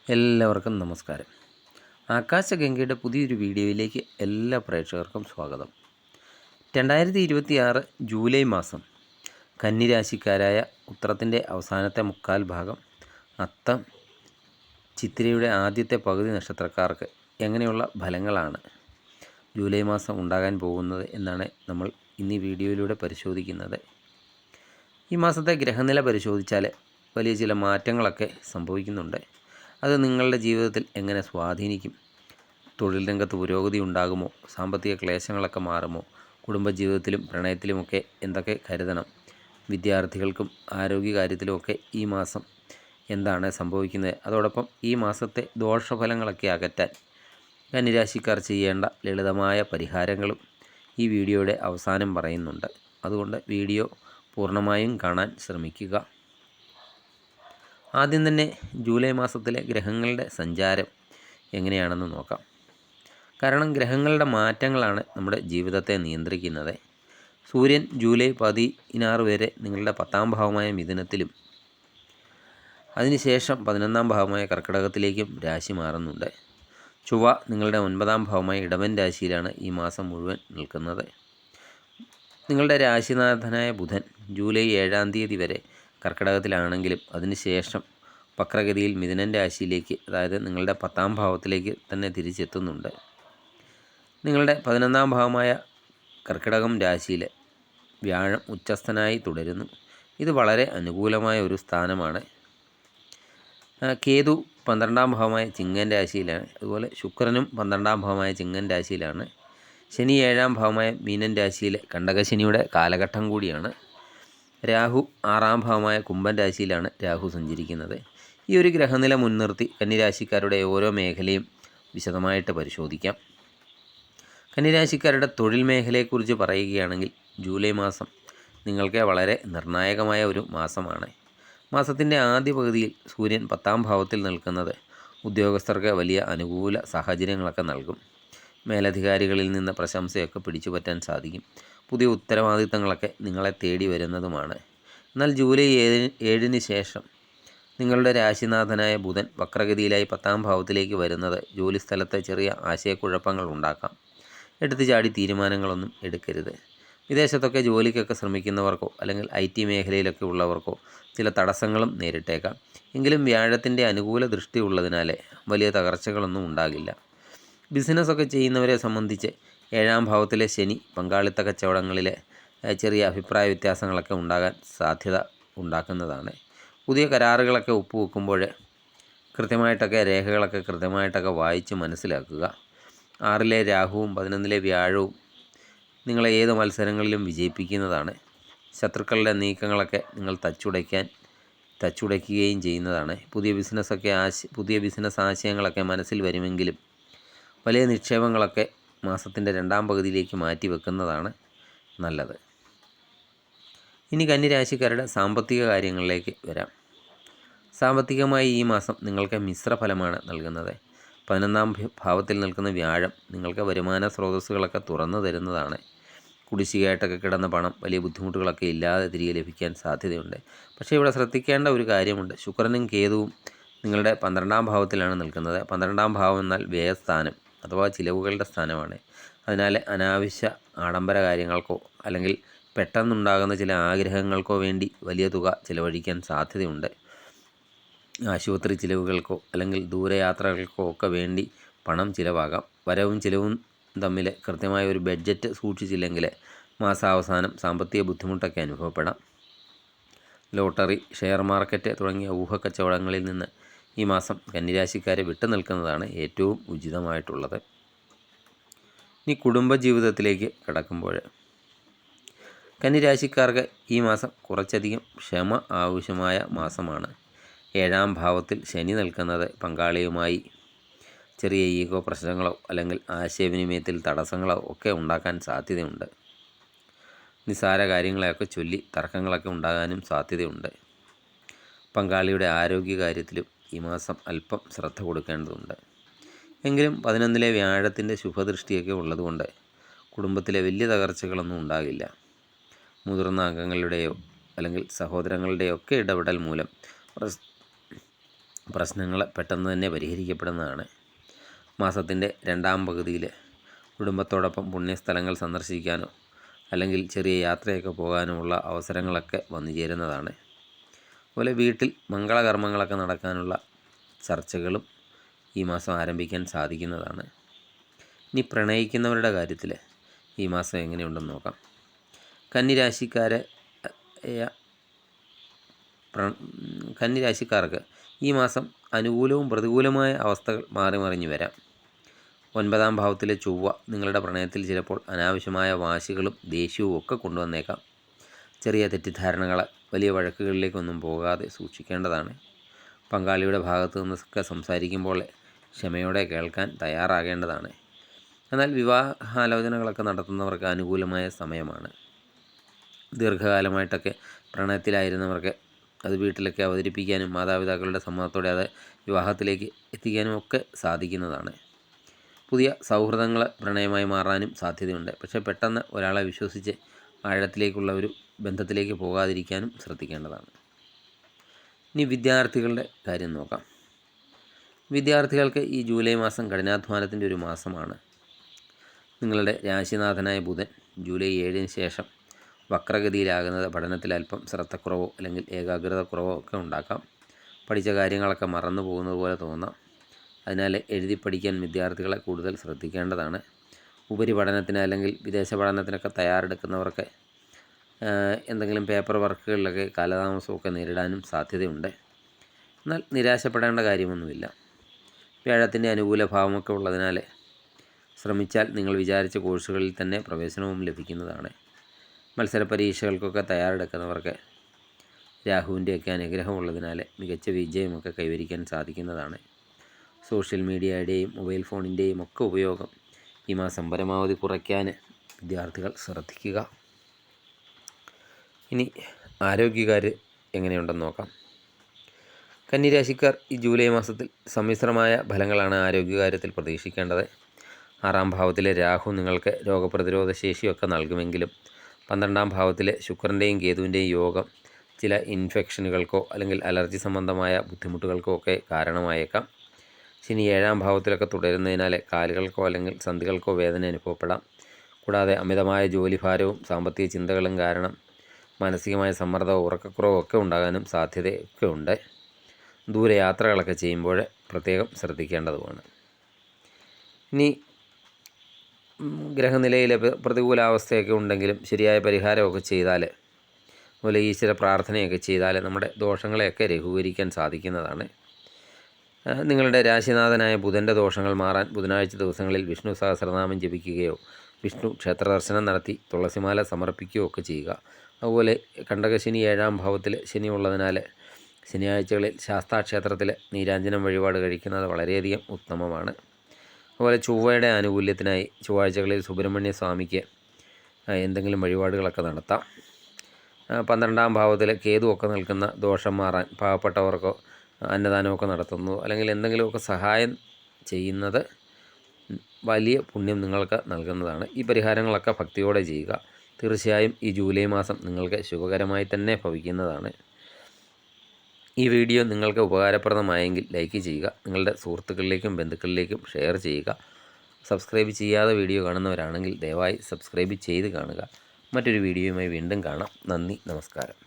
എല്ലാവർക്കും നമസ്കാരം. ആകാശഗംഗയുടെ പുതിയൊരു വീഡിയോയിലേക്ക് എല്ലാ പ്രേക്ഷകർക്കും സ്വാഗതം. 2026 ജൂലൈ മാസം കന്നിരാശിക്കാരായ ഉത്രത്തിൻ്റെ അവസാനത്തെ മുക്കാൽ ഭാഗം, അത്തം, ചിത്തിരയുടെ ആദ്യത്തെ പകുതി നക്ഷത്രക്കാർക്ക് എങ്ങനെയുള്ള ഫലങ്ങളാണ് ജൂലൈ മാസം ഉണ്ടാകാൻ പോകുന്നത് എന്നാണ് നമ്മൾ ഇന്ന് ഈ വീഡിയോയിലൂടെ പരിശോധിക്കുന്നത്. ഈ മാസത്തെ ഗ്രഹനില പരിശോധിച്ചാൽ വലിയ ചില മാറ്റങ്ങളൊക്കെ സംഭവിക്കുന്നുണ്ട്. അത് നിങ്ങളുടെ ജീവിതത്തിൽ എങ്ങനെ സ്വാധീനിക്കും? തൊഴിൽ രംഗത്ത് പുരോഗതി ഉണ്ടാകുമോ? സാമ്പത്തിക ക്ലേശങ്ങളൊക്കെ മാറുമോ? കുടുംബജീവിതത്തിലും പ്രണയത്തിലുമൊക്കെ എന്തൊക്കെ കരുതണം? വിദ്യാർത്ഥികൾക്കും ആരോഗ്യകാര്യത്തിലുമൊക്കെ ഈ മാസം എന്താണ് സംഭവിക്കുന്നത്? അതോടൊപ്പം ഈ മാസത്തെ ദോഷഫലങ്ങളൊക്കെ അകറ്റാൻ കന്നിരാശിക്കാർ ചെയ്യേണ്ട ലളിതമായ പരിഹാരങ്ങളും ഈ വീഡിയോയുടെ അവസാനം പറയുന്നുണ്ട്. അതുകൊണ്ട് വീഡിയോ പൂർണ്ണമായും കാണാൻ ശ്രമിക്കുക. ആദ്യം തന്നെ ജൂലൈ മാസത്തിലെ ഗ്രഹങ്ങളുടെ സഞ്ചാരം എങ്ങനെയാണെന്ന് നോക്കാം. കാരണം ഗ്രഹങ്ങളുടെ മാറ്റങ്ങളാണ് നമ്മുടെ ജീവിതത്തെ നിയന്ത്രിക്കുന്നത്. സൂര്യൻ ജൂലൈ 16 വരെ നിങ്ങളുടെ 10ാം ഭാവമായ മിഥുനത്തിലും അതിനുശേഷം 11ാം ഭാവമായ കർക്കിടകത്തിലേക്കും രാശി മാറുന്നുണ്ട്. ചൊവ്വ നിങ്ങളുടെ 9ാം ഭാവമായ ഇടവൻ രാശിയിലാണ് ഈ മാസം മുഴുവൻ നിൽക്കുന്നത്. നിങ്ങളുടെ രാശിനാഥനായ ബുധൻ ജൂലൈ 7-ാം തീയതി വരെ കർക്കിടകത്തിലാണെങ്കിലും അതിനുശേഷം വക്രഗതിയിൽ മിഥുനൻ രാശിയിലേക്ക്, അതായത് നിങ്ങളുടെ 10ാം ഭാവത്തിലേക്ക് തന്നെ തിരിച്ചെത്തുന്നുണ്ട്. നിങ്ങളുടെ 11ാം ഭാവമായ കർക്കിടകം രാശിയിൽ വ്യാഴം ഉച്ചസ്ഥനായി തുടരുന്നു. ഇത് വളരെ അനുകൂലമായ ഒരു സ്ഥാനമാണ്. കേതു 12ാം ഭാവമായ ചിങ്ങൻ രാശിയിലാണ്. അതുപോലെ ശുക്രനും 12ാം ഭാവമായ ചിങ്ങൻ രാശിയിലാണ്. ശനി 7ാം ഭാവമായ മീനൻ രാശിയിലെ കണ്ടകശനിയുടെ കാലഘട്ടം കൂടിയാണ്. രാഹു 6ാം ഭാവമായ കുംഭൻ രാശിയിലാണ് രാഹു സഞ്ചരിക്കുന്നത്. ഈ ഒരു ഗ്രഹനില മുൻനിർത്തി കന്നിരാശിക്കാരുടെ ഓരോ മേഖലയും വിശദമായിട്ട് പരിശോധിക്കാം. കന്നിരാശിക്കാരുടെ തൊഴിൽ മേഖലയെക്കുറിച്ച് പറയുകയാണെങ്കിൽ ജൂലൈ മാസം നിങ്ങൾക്ക് വളരെ നിർണായകമായ ഒരു മാസമാണ്. മാസത്തിൻ്റെ ആദ്യ പകുതിയിൽ സൂര്യൻ 10ാം ഭാവത്തിൽ നിൽക്കുന്നത് ഉദ്യോഗസ്ഥർക്ക് വലിയ അനുകൂല സാഹചര്യങ്ങളൊക്കെ നൽകും. മേലധികാരികളിൽ നിന്ന് പ്രശംസയൊക്കെ പിടിച്ചുപറ്റാൻ സാധിക്കും. പുതിയ ഉത്തരവാദിത്തങ്ങളൊക്കെ നിങ്ങളെ തേടി വരുന്നതുമാണ്. എന്നാൽ ജൂലൈ 7-ന് ശേഷം നിങ്ങളുടെ രാശിനാഥനായ ബുധൻ വക്രഗതിയിലായി 10ാം ഭാവത്തിലേക്ക് വരുന്നത് ജോലിസ്ഥലത്തെ ചെറിയ ആശയക്കുഴപ്പങ്ങൾ ഉണ്ടാക്കാം. എടുത്തു ചാടി തീരുമാനങ്ങളൊന്നും എടുക്കരുത്. വിദേശത്തൊക്കെ ജോലിക്കൊക്കെ ശ്രമിക്കുന്നവർക്കോ അല്ലെങ്കിൽ IT മേഖലയിലൊക്കെ ഉള്ളവർക്കോ ചില തടസ്സങ്ങളും നേരിട്ടേക്കാം. എങ്കിലും വ്യാഴത്തിൻ്റെ അനുകൂല ദൃഷ്ടി ഉള്ളതിനാൽ വലിയ തകർച്ചകളൊന്നും ഉണ്ടാകില്ല. ബിസിനസ്സൊക്കെ ചെയ്യുന്നവരെ സംബന്ധിച്ച് 7ാം ഭാവത്തിലെ ശനി പങ്കാളിത്ത കച്ചവടങ്ങളിലെ ചെറിയ അഭിപ്രായ വ്യത്യാസങ്ങളൊക്കെ ഉണ്ടാകാൻ സാധ്യത ഉണ്ടാക്കുന്നതാണ്. പുതിയ കരാറുകളൊക്കെ ഒപ്പുവെക്കുമ്പോൾ കൃത്യമായിട്ടൊക്കെ രേഖകളൊക്കെ കൃത്യമായിട്ടൊക്കെ വായിച്ച് മനസ്സിലാക്കുക. 6-ലെ രാഹുവും 11-ലെ വ്യാഴവും നിങ്ങളെ ഏത് മത്സരങ്ങളിലും വിജയിപ്പിക്കുന്നതാണ്. ശത്രുക്കളുടെ നീക്കങ്ങളൊക്കെ നിങ്ങൾ തച്ചുടയ്ക്കുകയും ചെയ്യുന്നതാണ്. പുതിയ ബിസിനസ് ആശയങ്ങളൊക്കെ മനസ്സിൽ വരുമെങ്കിലും വലിയ നിക്ഷേപങ്ങളൊക്കെ മാസത്തിൻ്റെ 2ാം പകുതിയിലേക്ക് മാറ്റി വെക്കുന്നതാണ് നല്ലത്. ഇനി കന്നിരാശിക്കാരുടെ സാമ്പത്തിക കാര്യങ്ങളിലേക്ക് വരാം. സാമ്പത്തികമായി ഈ മാസം നിങ്ങൾക്ക് മിശ്രഫലമാണ് നൽകുന്നത്. 11ാം ഭാവത്തിൽ നിൽക്കുന്ന വ്യാഴം നിങ്ങൾക്ക് വരുമാന സ്രോതസ്സുകളൊക്കെ തുറന്നു തരുന്നതാണ്. കുടിശ്ശികയായിട്ടൊക്കെ കിടന്ന പണം വലിയ ബുദ്ധിമുട്ടുകളൊക്കെ ഇല്ലാതെ തിരികെ ലഭിക്കാൻ സാധ്യതയുണ്ട്. പക്ഷേ ഇവിടെ ശ്രദ്ധിക്കേണ്ട ഒരു കാര്യമുണ്ട്. ശുക്രനും കേതുവും നിങ്ങളുടെ 12ാം ഭാവത്തിലാണ് നിൽക്കുന്നത്. 12ാം ഭാവം എന്നാൽ വ്യയസ്ഥാനം അഥവാ ചിലവുകളുടെ സ്ഥാനമാണ്. അതിനാൽ അനാവശ്യ ആഡംബര കാര്യങ്ങൾക്കോ അല്ലെങ്കിൽ പെട്ടെന്നുണ്ടാകുന്ന ചില ആഗ്രഹങ്ങൾക്കോ വേണ്ടി വലിയ തുക ചിലവഴിക്കാൻ സാധ്യതയുണ്ട്. ആശുപത്രി ചിലവുകൾക്കോ അല്ലെങ്കിൽ ദൂരയാത്രകൾക്കോ ഒക്കെ വേണ്ടി പണം ചിലവാകാം. വരവും ചിലവും തമ്മിൽ കൃത്യമായ ഒരു ബഡ്ജറ്റ് സൂക്ഷിച്ചില്ലെങ്കിൽ മാസാവസാനം സാമ്പത്തിക ബുദ്ധിമുട്ടൊക്കെ അനുഭവപ്പെടാം. ലോട്ടറി, ഷെയർ മാർക്കറ്റ് തുടങ്ങിയ ഊഹക്കച്ചവടങ്ങളിൽ നിന്ന് ഈ മാസം കന്നിരാശിക്കാരെ വിട്ടു നിൽക്കുന്നതാണ് ഏറ്റവും ഉചിതമായിട്ടുള്ളത്. ഇനി കുടുംബജീവിതത്തിലേക്ക് കടക്കുമ്പോൾ കന്നിരാശിക്കാർക്ക് ഈ മാസം കുറച്ചധികം ക്ഷമ ആവശ്യമായ മാസമാണ്. 7ാം ഭാവത്തിൽ ശനി നിൽക്കുന്നത് പങ്കാളിയുമായി ചെറിയ ഈഗോ പ്രശ്നങ്ങളോ അല്ലെങ്കിൽ ആശയവിനിമയത്തിൽ തടസ്സങ്ങളോ ഒക്കെ ഉണ്ടാക്കാൻ സാധ്യതയുണ്ട്. നിസ്സാര കാര്യങ്ങളെയൊക്കെ ചൊല്ലി തർക്കങ്ങളൊക്കെ ഉണ്ടാകാനും സാധ്യതയുണ്ട്. പങ്കാളിയുടെ ആരോഗ്യകാര്യത്തിലും ഈ മാസം അല്പം ശ്രദ്ധ കൊടുക്കേണ്ടതുണ്ട്. എങ്കിലും 11-ലെ വ്യാഴത്തിൻ്റെ ശുഭദൃഷ്ടിയൊക്കെ ഉള്ളതുകൊണ്ട് കുടുംബത്തിലെ വലിയ തകർച്ചകളൊന്നും ഉണ്ടാകില്ല. മുതിർന്ന അംഗങ്ങളുടെയോ അല്ലെങ്കിൽ സഹോദരങ്ങളുടെയോ ഒക്കെ ഇടപെടൽ മൂലം പ്രശ്നങ്ങൾ പെട്ടെന്ന് തന്നെ പരിഹരിക്കപ്പെടുന്നതാണ്. മാസത്തിൻ്റെ രണ്ടാം പകുതിയിൽ കുടുംബത്തോടൊപ്പം പുണ്യസ്ഥലങ്ങൾ സന്ദർശിക്കാനോ അല്ലെങ്കിൽ ചെറിയ യാത്രയൊക്കെ പോകാനുമുള്ള അവസരങ്ങളൊക്കെ വന്നു ചേരുന്നതാണ്. അതുപോലെ വീട്ടിൽ മംഗളകർമ്മങ്ങളൊക്കെ നടക്കാനുള്ള ചർച്ചകളും ഈ മാസം ആരംഭിക്കാൻ സാധിക്കുന്നതാണ്. ഇനി പ്രണയിക്കുന്നവരുടെ കാര്യത്തിൽ ഈ മാസം എങ്ങനെയുണ്ടെന്ന് നോക്കാം. കന്നിരാശിക്കാർക്ക് ഈ മാസം അനുകൂലവും പ്രതികൂലമായ അവസ്ഥകൾ മാറി മറിഞ്ഞു വരാം. 9ാം ഭാവത്തിലെ ചൊവ്വ നിങ്ങളുടെ പ്രണയത്തിൽ ചിലപ്പോൾ അനാവശ്യമായ വാശികളും ദേഷ്യവും ഒക്കെ കൊണ്ടുവന്നേക്കാം. ചെറിയ തെറ്റിദ്ധാരണകൾ, വലിയ വഴക്കുകളിലേക്കൊന്നും പോകാതെ സൂക്ഷിക്കേണ്ടതാണ്. പങ്കാളിയുടെ ഭാഗത്തു നിന്നൊക്കെ സംസാരിക്കുമ്പോൾ ക്ഷമയോടെ കേൾക്കാൻ തയ്യാറാകേണ്ടതാണ്. എന്നാൽ വിവാഹാലോചനകളൊക്കെ നടത്തുന്നവർക്ക് അനുകൂലമായ സമയമാണ്. ദീർഘകാലമായിട്ടൊക്കെ പ്രണയത്തിലായിരുന്നവർക്ക് അത് വീട്ടിലൊക്കെ അവതരിപ്പിക്കാനും മാതാപിതാക്കളുടെ സമ്മതത്തോടെ അത് വിവാഹത്തിലേക്ക് എത്തിക്കാനും ഒക്കെ സാധിക്കുന്നതാണ്. പുതിയ സൗഹൃദങ്ങൾ പ്രണയമായി മാറാനും സാധ്യതയുണ്ട്. പക്ഷേ പെട്ടെന്ന് ഒരാളെ വിശ്വസിച്ച് ആഴത്തിലേക്കുള്ള ഒരു ബന്ധത്തിലേക്ക് പോകാതിരിക്കാനും ശ്രദ്ധിക്കേണ്ടതാണ്. ഇനി വിദ്യാർത്ഥികളുടെ കാര്യം നോക്കാം. വിദ്യാർത്ഥികൾക്ക് ഈ ജൂലൈ മാസം കഠിനാധ്വാനത്തിൻ്റെ ഒരു മാസമാണ്. നിങ്ങളുടെ രാശിനാഥനായ ബുധൻ ജൂലൈ 7-ന് ശേഷം വക്രഗതിയിലാകുന്നത് പഠനത്തിൽ അല്പം ശ്രദ്ധക്കുറവോ അല്ലെങ്കിൽ ഏകാഗ്രത കുറവോ ഒക്കെ ഉണ്ടാക്കാം. പഠിച്ച കാര്യങ്ങളൊക്കെ മറന്നു പോകുന്നത് പോലെ തോന്നാം. അതിനാൽ എഴുതി പഠിക്കാൻ വിദ്യാർത്ഥികളെ കൂടുതൽ ശ്രദ്ധിക്കേണ്ടതാണ്. ഉപരിപഠനത്തിന് അല്ലെങ്കിൽ വിദേശ പഠനത്തിനൊക്കെ തയ്യാറെടുക്കുന്നവർക്ക് എന്തെങ്കിലും പേപ്പർ വർക്കുകളിലൊക്കെ കാലതാമസമൊക്കെ നേരിടാനും സാധ്യതയുണ്ട്. എന്നാൽ നിരാശപ്പെടേണ്ട കാര്യമൊന്നുമില്ല. വ്യാഴത്തിൻ്റെ അനുകൂല ഭാവമൊക്കെ ഉള്ളതിനാൽ ശ്രമിച്ചാൽ നിങ്ങൾ വിചാരിച്ച കോഴ്സുകളിൽ തന്നെ പ്രവേശനവും ലഭിക്കുന്നതാണ്. മത്സര പരീക്ഷകൾക്കൊക്കെ തയ്യാറെടുക്കുന്നവർക്ക് രാഹുവിൻ്റെയൊക്കെ അനുഗ്രഹമുള്ളതിനാൽ മികച്ച വിജയമൊക്കെ കൈവരിക്കാൻ സാധിക്കുന്നതാണ്. സോഷ്യൽ മീഡിയയുടെയും മൊബൈൽ ഫോണിൻ്റെയും ഒക്കെ ഉപയോഗം ഈ മാസം പരമാവധി കുറയ്ക്കാൻ വിദ്യാർത്ഥികൾ ശ്രദ്ധിക്കുക. ഇനി ആരോഗ്യകാര് എങ്ങനെയുണ്ടെന്ന് നോക്കാം. കന്നിരാശിക്കാർ ഈ ജൂലൈ മാസത്തിൽ സമ്മിശ്രമായ ഫലങ്ങളാണ് ആരോഗ്യകാര്യത്തിൽ പ്രതീക്ഷിക്കേണ്ടത്. 6ാം ഭാവത്തിലെ രാഹു നിങ്ങൾക്ക് രോഗപ്രതിരോധ ശേഷിയൊക്കെ നൽകുമെങ്കിലും 12ാം ഭാവത്തിലെ ശുക്രൻ്റെയും കേതുവിൻ്റെയും യോഗം ചില ഇൻഫെക്ഷനുകൾക്കോ അല്ലെങ്കിൽ അലർജി സംബന്ധമായ ബുദ്ധിമുട്ടുകൾക്കോ ഒക്കെ കാരണമായേക്കാം. ശനി 7ാം ഭാവത്തിലൊക്കെ തുടരുന്നതിനാൽ കാലുകൾക്കോ അല്ലെങ്കിൽ സന്ധികൾക്കോ വേദന അനുഭവപ്പെടാം. കൂടാതെ അമിതമായ ജോലിഭാരവും സാമ്പത്തിക ചിന്തകളും കാരണം മാനസികമായ സമ്മർദ്ദവും ഉറക്കക്കുറവും ഒക്കെ ഉണ്ടാകാനും സാധ്യതയൊക്കെ ഉണ്ട്. ദൂരയാത്രകളൊക്കെ ചെയ്യുമ്പോൾ പ്രത്യേകം ശ്രദ്ധിക്കേണ്ടതുമാണ്. ഇനി ഗ്രഹനിലയിലെ പ്രതികൂലാവസ്ഥയൊക്കെ ഉണ്ടെങ്കിലും ശരിയായ പരിഹാരമൊക്കെ ചെയ്താൽ, അതുപോലെ ഈശ്വര പ്രാർത്ഥനയൊക്കെ ചെയ്താൽ നമ്മുടെ ദോഷങ്ങളെയൊക്കെ ലഘൂകരിക്കാൻ സാധിക്കുന്നതാണ്. നിങ്ങളുടെ രാശിനാഥനായ ബുധൻ്റെ ദോഷങ്ങൾ മാറാൻ ബുധനാഴ്ച ദിവസങ്ങളിൽ വിഷ്ണു സഹസ്രനാമം ജപിക്കുകയോ വിഷ്ണു ക്ഷേത്ര ദർശനം നടത്തി തുളസിമാല സമർപ്പിക്കുകയോ ഒക്കെ ചെയ്യുക. അതുപോലെ കണ്ടകശനി 7ാം ഭാവത്തിൽ ശനി ഉള്ളതിനാൽ ശനിയാഴ്ചകളിൽ ശാസ്താക്ഷേത്രത്തിൽ നീരാഞ്ജനം വഴിപാട് കഴിക്കുന്നത് വളരെയധികം ഉത്തമമാണ്. അതുപോലെ ചൊവ്വയുടെ ആനുകൂല്യത്തിനായി ചൊവ്വാഴ്ചകളിൽ സുബ്രഹ്മണ്യ സ്വാമിക്ക് എന്തെങ്കിലും വഴിപാടുകളൊക്കെ നടത്താം. 12ാം ഭാവത്തിൽ കേതുവൊക്കെ നിൽക്കുന്ന ദോഷം മാറാൻ പാവപ്പെട്ടവർക്കോ അന്നദാനമൊക്കെ നടത്തുന്നു അല്ലെങ്കിൽ എന്തെങ്കിലുമൊക്കെ സഹായം ചെയ്യുന്നത് വലിയ പുണ്യം നിങ്ങൾക്ക് നൽകുന്നതാണ്. ഈ പരിഹാരങ്ങളൊക്കെ ഭക്തിയോടെ ചെയ്യുക. തീർച്ചയായും ഈ ജൂലൈ മാസം നിങ്ങൾക്ക് ശുഭകരമായി തന്നെ ഭവിക്കുന്നതാണ്. ഈ വീഡിയോ നിങ്ങൾക്ക് ഉപകാരപ്രദമായെങ്കിൽ ലൈക്ക് ചെയ്യുക. നിങ്ങളുടെ സുഹൃത്തുക്കളിലേക്കും ബന്ധുക്കളിലേക്കും ഷെയർ ചെയ്യുക. സബ്സ്ക്രൈബ് ചെയ്യാതെ വീഡിയോ കാണുന്നവരാണെങ്കിൽ ദയവായി സബ്സ്ക്രൈബ് ചെയ്ത് കാണുക. മറ്റൊരു വീഡിയോയുമായി വീണ്ടും കാണാം. നന്ദി, നമസ്കാരം.